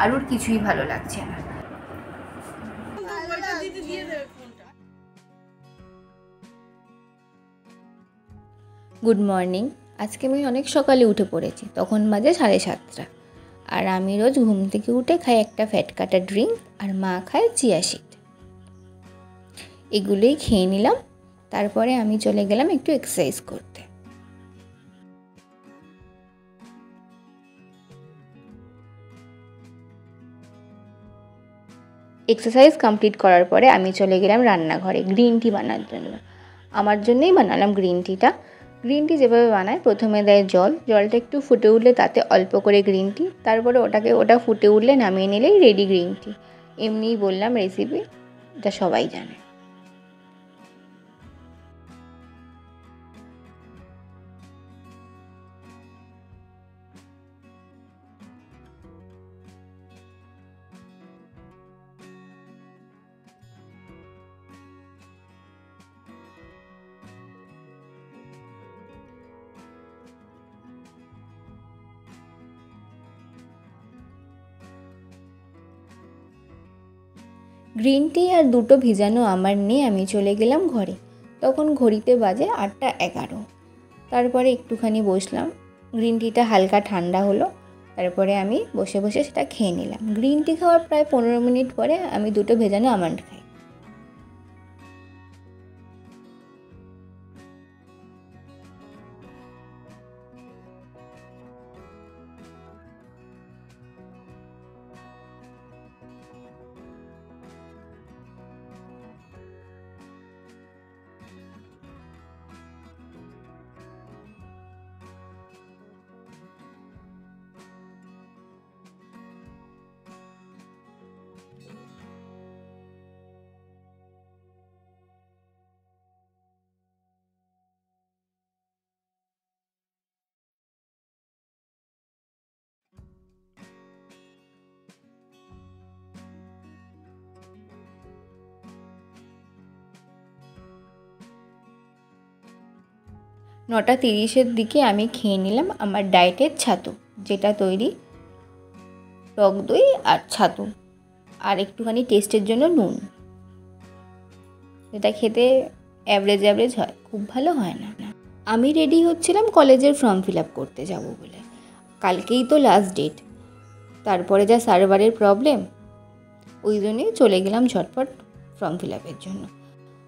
আরুর কিছুই ভালো লাগছে না। Good morning. আজকে আমি অনেক সকালে উঠে পড়েছি, তখন বাজে 7:30। আর আমি রোজ ঘুম থেকে উঠে খাই একটা ফ্যাট কাটা ড্রিঙ্ক, আর মা খায় চিয়া সিড। এগুলোই খেয়ে নিলাম। তারপরে আমি চলে গেলাম একটু এক্সারসাইজ করতে। এক্সারসাইজ কমপ্লিট করার পরে আমি চলে গেলাম রান্নাঘরে গ্রিন টি বানানোর জন্য। আমার জন্যই বানালাম গ্রিন টিটা। গ্রিন টি যেভাবে বানায়, প্রথমে দেয় জলটা একটু ফুটে উঠলে তাতে অল্প করে গ্রিন টি, তারপরে ওটা ফুটে উঠলে নামিয়ে নিলেই রেডি গ্রিন টি। এমনিই বললাম রেসিপি, যা সবাই জানে। গ্রিন টি আর দুটো ভিজানো আমার নিয়ে আমি চলে গেলাম ঘরে। তখন ঘড়িতে বাজে 8:11। তারপরে একটুখানি বসলাম, গ্রিন টিটা হালকা ঠান্ডা হলো। তারপরে আমি বসে বসে সেটা খেয়ে নিলাম। গ্রিন টি খাওয়ার প্রায় 15 মিনিট পরে আমি দুটো ভেজানো আমন্ড খাই। নটা 30-এর দিকে আমি খেয়ে নিলাম আমার ডায়েটের ছাতু, যেটা তৈরি টক দই আর ছাতু আর একটুখানি টেস্টের জন্য নুন। যেটা খেতে অ্যাভারেজ হয়, খুব ভালো হয় না। আমি রেডি হচ্ছিলাম কলেজের ফর্ম ফিল আপ করতে যাব বলে। কালকেই তো লাস্ট ডেট। তারপরে যা সার্ভারের প্রবলেম, ওই জন্যই চলে গেলাম ঝটপট ফর্ম ফিল আপের জন্য।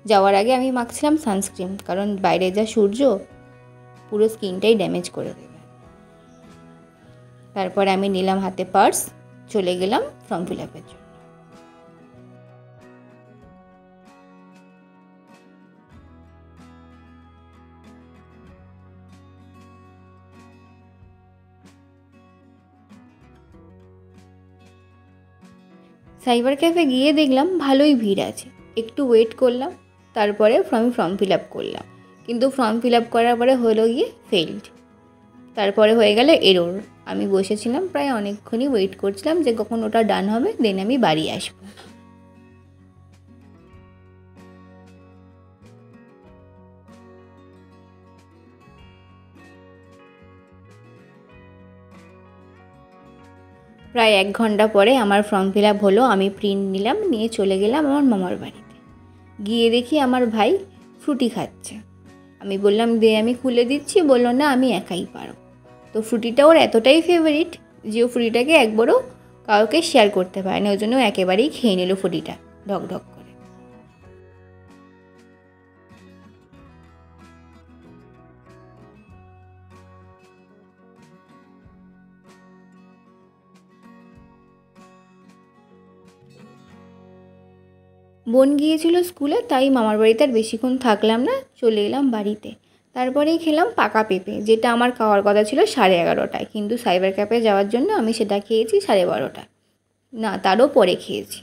যাওয়ার আগে আমি মাখছিলাম সানস্ক্রিন, কারণ বাইরে যা সূর্য, পুরো স্কিনটাই ড্যামেজ করে দেবে। তারপরে আমি নিলাম হাতে পার্স, চলে গেলাম ফর্ম ফিল আপের জন্য। সাইবার ক্যাফে গিয়ে দেখলাম ভালোই ভিড় আছে, একটু ওয়েট করলাম। তারপরে ফর্ম ফিল আপ করলাম, কিন্তু ফর্ম ফিল আপ করার পরে হলো গিয়ে ফেইল্ড। তারপরে হয়ে গেল এরর। আমি বসেছিলাম প্রায় অনেকক্ষণই ওয়েট করছিলাম যে কখন ওটা ডান হবে, দেন আমি বাড়ি আসবো। প্রায় 1 ঘন্টা পরে আমার ফর্ম ফিল আপ হলো। আমি প্রিন্ট নিলাম, নিয়ে চলে গেলাম আমার মামার বাড়িতে। গিয়ে দেখি আমার ভাই ফ্রুটি খাচ্ছে। আমি বললাম দে, আমি খুলে দিচ্ছি। বললো না, আমি একাই পারব। তো ফ্রুটিটা ওর এতটাই ফেভারিট যে ও ফ্রুটিটাকে একবারও কাউকে শেয়ার করতে পারে না, ওই জন্য একেবারেই খেয়ে নিল ফ্রুটিটা ঢক ঢক করে। বোন গিয়েছিল স্কুলে, তাই মামার বাড়িতে আর বেশিক্ষণ থাকলাম না, চলে এলাম বাড়িতে। তারপরেই খেলাম পাকা পেঁপে, যেটা আমার খাওয়ার কথা ছিল 11:30টায়, কিন্তু সাইবার ক্যাফে যাওয়ার জন্য আমি সেটা খেয়েছি 12:30টায়। না, তারও পরে খেয়েছি।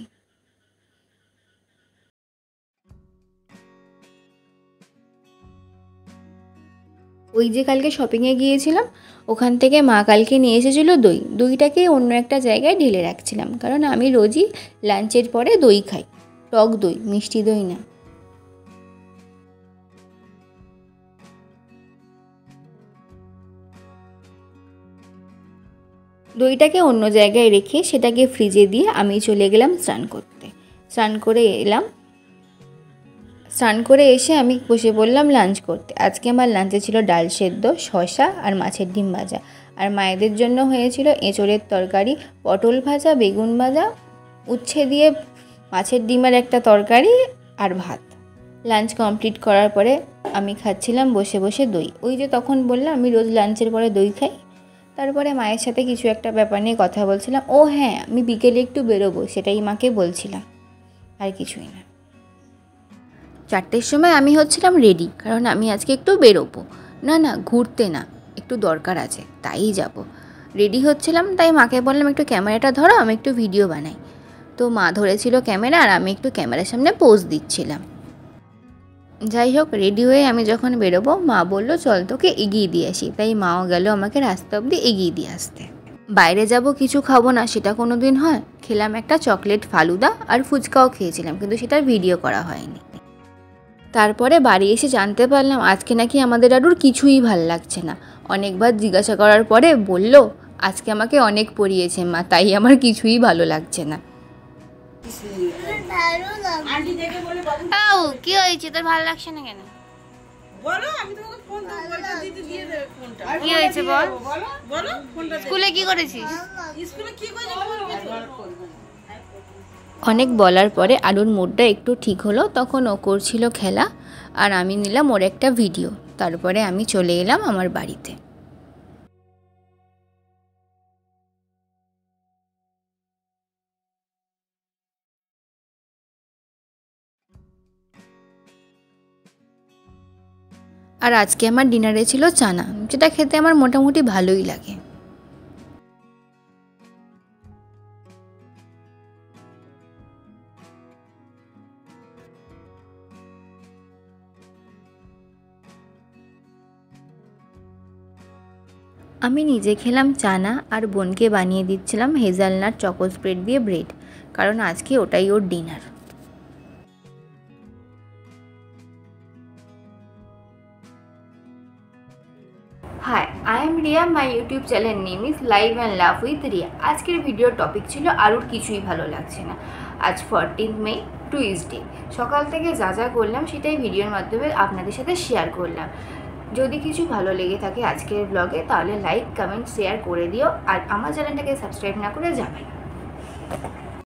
ওই যে কালকে শপিংয়ে গিয়েছিলাম, ওখান থেকে মা কালকে নিয়ে এসেছিলো দইটাকে অন্য একটা জায়গায় ঢেলে রাখছিলাম, কারণ আমি রোজই লাঞ্চের পরে দই খাই, টক দই, মিষ্টি দই না। দইটাকে অন্য জায়গায় রেখে সেটাকে ফ্রিজে দিয়ে আমি চলে গেলাম স্নান করতে। স্নান করে এসে আমি বসে পড়লাম লাঞ্চ করতে। আজকে আমার লাঞ্চে ছিল ডাল সেদ্ধ, শসা আর মাছের ডিম ভাজা। আর মায়েদের জন্য হয়েছিল এঁচোড়ের তরকারি, পটল ভাজা, বেগুন ভাজা, উচ্ছে দিয়ে মাছের ডিমের একটা তরকারি আর ভাত। লাঞ্চ কমপ্লিট করার পরে আমি খাচ্ছিলাম বসে বসে দই। ওই যে তখন বললাম আমি রোজ লাঞ্চের পরে দই খাই। তারপরে মায়ের সাথে কিছু একটা ব্যাপার নিয়ে কথা বলছিলাম। ও হ্যাঁ, আমি বিকেলে একটু বেরোবো, সেটাই মাকে বলছিলাম, আর কিছুই না। 4টের সময় আমি হচ্ছিলাম রেডি, কারণ আমি আজকে একটু বেরোবো। না ঘুরতে না, একটু দরকার আছে, তাই যাব। রেডি হচ্ছিলাম, তাই মাকে বললাম একটু ক্যামেরাটা ধরো, আমি একটু ভিডিও বানাই। তো মা ধরেছিল ক্যামেরা আর আমি একটু ক্যামেরার সামনে পোজ দিচ্ছিলাম। যাই হোক, রেডি হয়ে আমি যখন বেরোবো মা বললো চল তোকে এগিয়ে দিয়ে আসি। তাই মাও গেল আমাকে রাস্তা অবধি এগিয়ে দিয়ে আসতে। বাইরে যাব কিছু খাবো না সেটা কোনো দিন হয়? খেলাম একটা চকলেট ফালুদা আর ফুচকাও খেয়েছিলাম, কিন্তু সেটার ভিডিও করা হয়নি। তারপরে বাড়ি এসে জানতে পারলাম আজকে নাকি আমাদের আরুর কিছুই ভাল লাগছে না। অনেকবার জিজ্ঞাসা করার পরে বলল আজকে আমাকে অনেক পড়িয়েছে মা, তাই আমার কিছুই ভালো লাগছে না। কি হয়েছে তোর ভালো লাগছে না কেন? কি হয়েছে বল? স্কুলে কি করেছিস? অনেক বলার পরে আরুর মুডটা একটু ঠিক হলো। তখন ও করছিল খেলা আর আমি নিলাম ওর একটা ভিডিও। তারপরে আমি চলে এলাম আমার বাড়িতে। আর আজকে আমার ডিনারে ছিল চানা, যেটা খেতে আমার মোটামুটি ভালোই লাগে। আমি নিজে খেলাম চানা আর বোনকে বানিয়ে দিচ্ছিলাম হেজালনাট চকো স্প্রেড দিয়ে ব্রেড, কারণ আজকে ওটাই ওর dinner. Hi, I am Riya, my YouTube channel name is live and love with Riya. আজকের ভিডিওর টপিক ছিল আরুর কিছুই ভালো লাগছে না। আজ 14 মে, টুইসডে। সকাল থেকে যা যা করলাম সেটাই ভিডিওর মাধ্যমে আপনাদের সাথে শেয়ার করলাম। যদি কিছু ভালো লেগে থাকে আজকের ব্লগে তাহলে লাইক, কমেন্ট, শেয়ার করে দিও। আর আমার চ্যানেলটাকে সাবস্ক্রাইব না করে যাবে না।